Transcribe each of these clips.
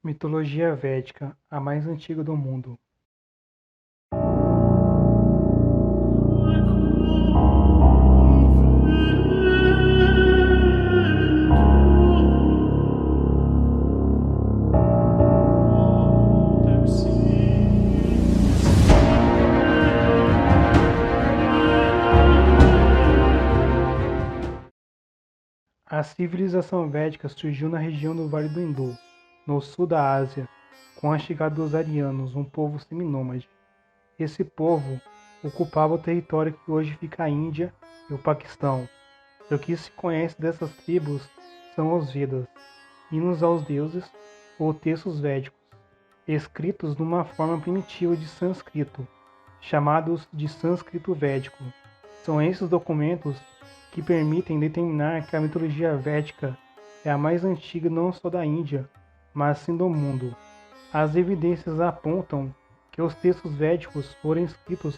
Mitologia védica, a mais antiga do mundo. A civilização védica surgiu na região do Vale do Indo, no sul da Ásia, com a chegada dos arianos, um povo seminômade. Esse povo ocupava o território que hoje fica a Índia e o Paquistão. O que se conhece dessas tribos são os Vedas, hinos aos deuses ou textos védicos, escritos numa forma primitiva de sânscrito, chamados de sânscrito védico. São esses documentos que permitem determinar que a mitologia védica é a mais antiga não só da Índia, mas sim do mundo. As evidências apontam que os textos védicos foram escritos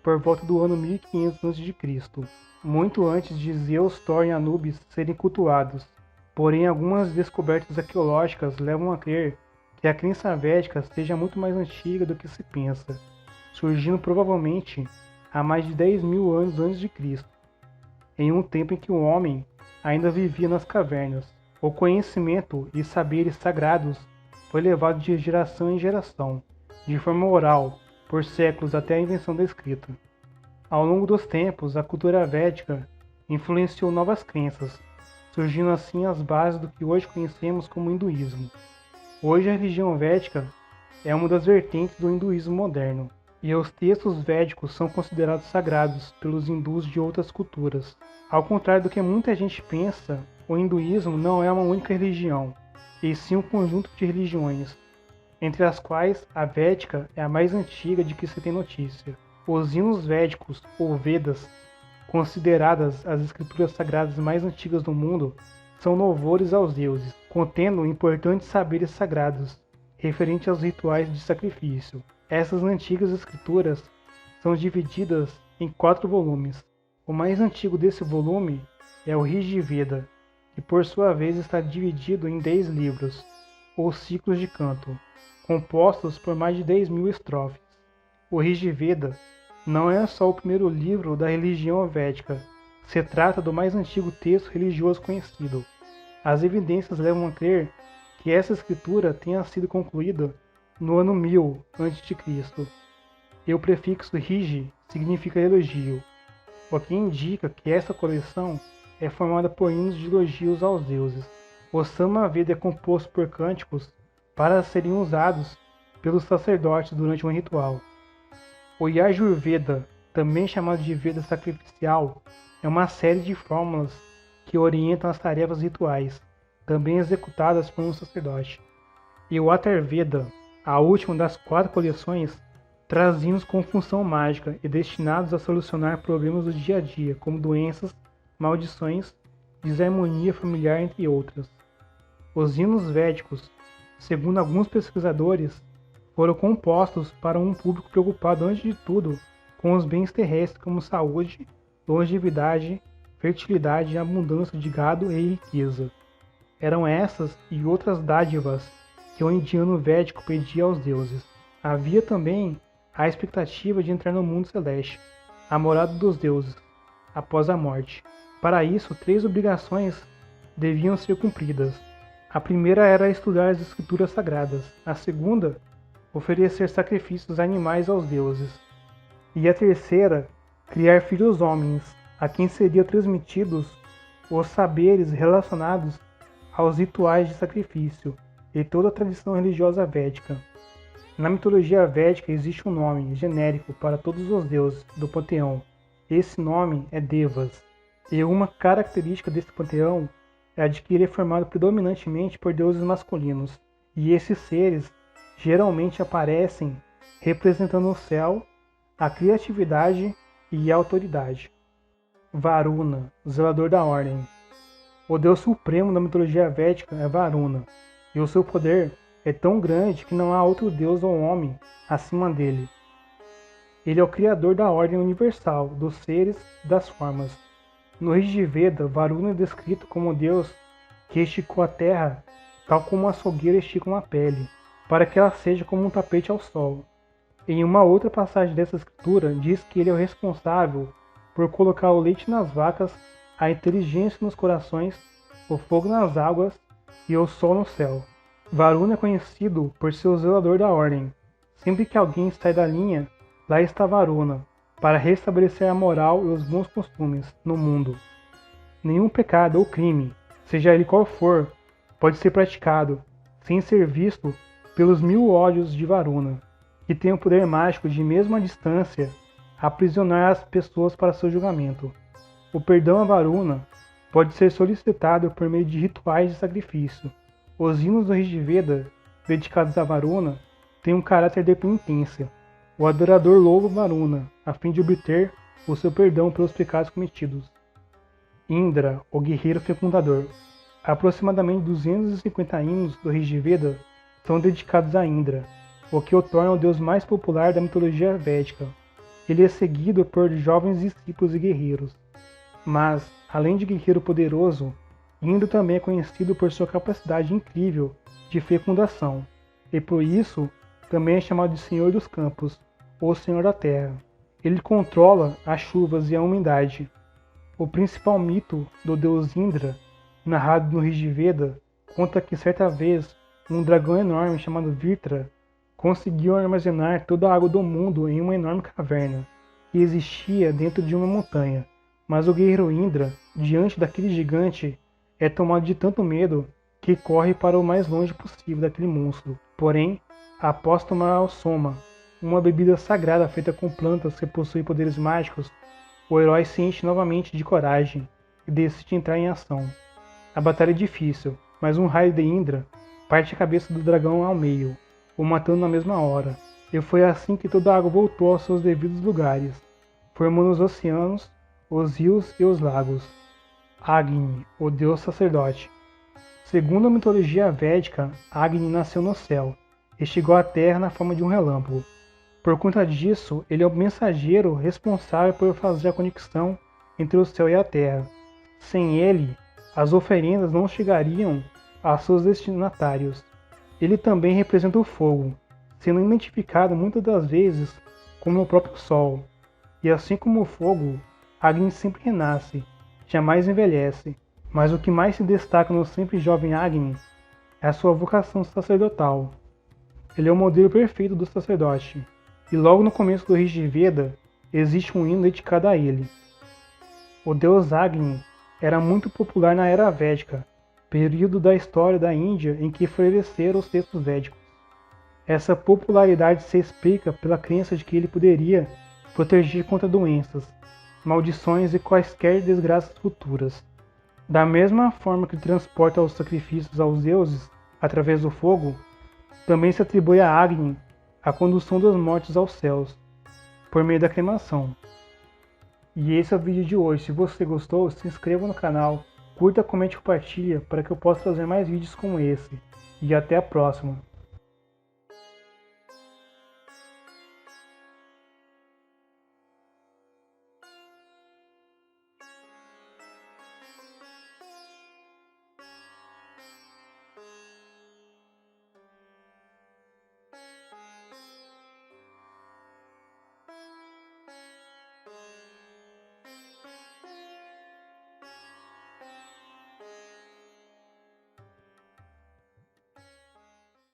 por volta do ano 1500 a.C., muito antes de Zeus, Thor e Anubis serem cultuados. Porém, algumas descobertas arqueológicas levam a crer que a crença védica seja muito mais antiga do que se pensa, surgindo provavelmente há mais de 10.000 anos antes de Cristo, em um tempo em que o homem ainda vivia nas cavernas. O conhecimento e saberes sagrados foi levado de geração em geração, de forma oral, por séculos até a invenção da escrita. Ao longo dos tempos, a cultura védica influenciou novas crenças, surgindo assim as bases do que hoje conhecemos como hinduísmo. Hoje a religião védica é uma das vertentes do hinduísmo moderno, e os textos védicos são considerados sagrados pelos hindus de outras culturas. Ao contrário do que muita gente pensa, o hinduísmo não é uma única religião, e sim um conjunto de religiões, entre as quais a védica é a mais antiga de que se tem notícia. Os hinos védicos, ou Vedas, consideradas as escrituras sagradas mais antigas do mundo, são louvores aos deuses, contendo importantes saberes sagrados, referentes aos rituais de sacrifício. Essas antigas escrituras são divididas em 4 volumes. O mais antigo desse volume é o Rig Veda, que por sua vez está dividido em 10 livros, ou ciclos de canto, compostos por mais de 10.000 estrofes. O Rig Veda não é só o primeiro livro da religião védica, se trata do mais antigo texto religioso conhecido. As evidências levam a crer que essa escritura tenha sido concluída no ano 1000 a.C., e o prefixo Rigi significa elogio, o que indica que essa coleção é formada por hinos de elogios aos deuses. O Samaveda é composto por cânticos para serem usados pelos sacerdotes durante um ritual. O Yajurveda, também chamado de Veda sacrificial, é uma série de fórmulas que orientam as tarefas rituais, também executadas por um sacerdote. E o Atharvaveda, a última das 4 coleções, traz hinos com função mágica e destinados a solucionar problemas do dia a dia, como doenças, maldições, desarmonia familiar, entre outras. Os hinos védicos, segundo alguns pesquisadores, foram compostos para um público preocupado antes de tudo com os bens terrestres como saúde, longevidade, fertilidade, abundância de gado e riqueza. Eram essas e outras dádivas que o indiano védico pedia aos deuses. Havia também a expectativa de entrar no mundo celeste, a morada dos deuses, após a morte. Para isso, 3 obrigações deviam ser cumpridas. A primeira era estudar as escrituras sagradas, a segunda, oferecer sacrifícios animais aos deuses, e a terceira, criar filhos homens, a quem seriam transmitidos os saberes relacionados aos rituais de sacrifício e toda a tradição religiosa védica. Na mitologia védica existe um nome genérico para todos os deuses do panteão. Esse nome é Devas, e uma característica desse panteão é a de que ele é formado predominantemente por deuses masculinos, e esses seres geralmente aparecem representando o céu, a criatividade e a autoridade. Varuna, zelador da ordem. O deus supremo da mitologia védica é Varuna, e o seu poder é tão grande que não há outro deus ou homem acima dele. Ele é o criador da ordem universal, dos seres e das formas. No Rig Veda, Varuna é descrito como o deus que esticou a terra tal como um açougueiro estica uma pele, para que ela seja como um tapete ao sol. Em uma outra passagem dessa escritura, diz que ele é o responsável por colocar o leite nas vacas, a inteligência nos corações, o fogo nas águas e o sol no céu. Varuna é conhecido por ser o zelador da ordem. Sempre que alguém sai da linha, lá está Varuna, para restabelecer a moral e os bons costumes no mundo. Nenhum pecado ou crime, seja ele qual for, pode ser praticado sem ser visto pelos 1000 olhos de Varuna, que tem o poder mágico de, mesmo à distância, aprisionar as pessoas para seu julgamento. O perdão a Varuna pode ser solicitado por meio de rituais de sacrifício. Os hinos do Rigveda, dedicados a Varuna, têm um caráter de penitência. O adorador louva Varuna, a fim de obter o seu perdão pelos pecados cometidos. Indra, o guerreiro fecundador. Aproximadamente 250 hinos do Rigveda são dedicados a Indra, o que o torna o deus mais popular da mitologia védica. Ele é seguido por jovens discípulos e guerreiros. Mas, além de guerreiro poderoso, Indra também é conhecido por sua capacidade incrível de fecundação, e por isso também é chamado de Senhor dos Campos, ou Senhor da Terra. Ele controla as chuvas e a umidade. O principal mito do deus Indra, narrado no Rigveda, conta que certa vez um dragão enorme chamado Vritra conseguiu armazenar toda a água do mundo em uma enorme caverna que existia dentro de uma montanha. Mas o guerreiro Indra, diante daquele gigante, é tomado de tanto medo que corre para o mais longe possível daquele monstro. Porém, após tomar a Soma, uma bebida sagrada feita com plantas que possui poderes mágicos, o herói se enche novamente de coragem e decide entrar em ação. A batalha é difícil, mas um raio de Indra parte a cabeça do dragão ao meio, o matando na mesma hora. E foi assim que toda a água voltou aos seus devidos lugares, formando os oceanos, os rios e os lagos. Agni, o deus sacerdote. Segundo a mitologia védica, Agni nasceu no céu e chegou à terra na forma de um relâmpago. Por conta disso, ele é o mensageiro responsável por fazer a conexão entre o céu e a terra. Sem ele, as oferendas não chegariam a seus destinatários. Ele também representa o fogo, sendo identificado muitas das vezes como o próprio sol. E assim como o fogo, Agni sempre renasce, jamais envelhece. Mas o que mais se destaca no sempre jovem Agni é a sua vocação sacerdotal. Ele é o modelo perfeito do sacerdote. E logo no começo do Rigveda existe um hino dedicado a ele. O deus Agni era muito popular na Era Védica, período da história da Índia em que floresceram os textos védicos. Essa popularidade se explica pela crença de que ele poderia proteger contra doenças, maldições e quaisquer desgraças futuras. Da mesma forma que transporta os sacrifícios aos deuses através do fogo, também se atribui a Agni a condução dos mortos aos céus, por meio da cremação. E esse é o vídeo de hoje. Se você gostou, se inscreva no canal, curta, comente e compartilha para que eu possa trazer mais vídeos como esse. E até a próxima!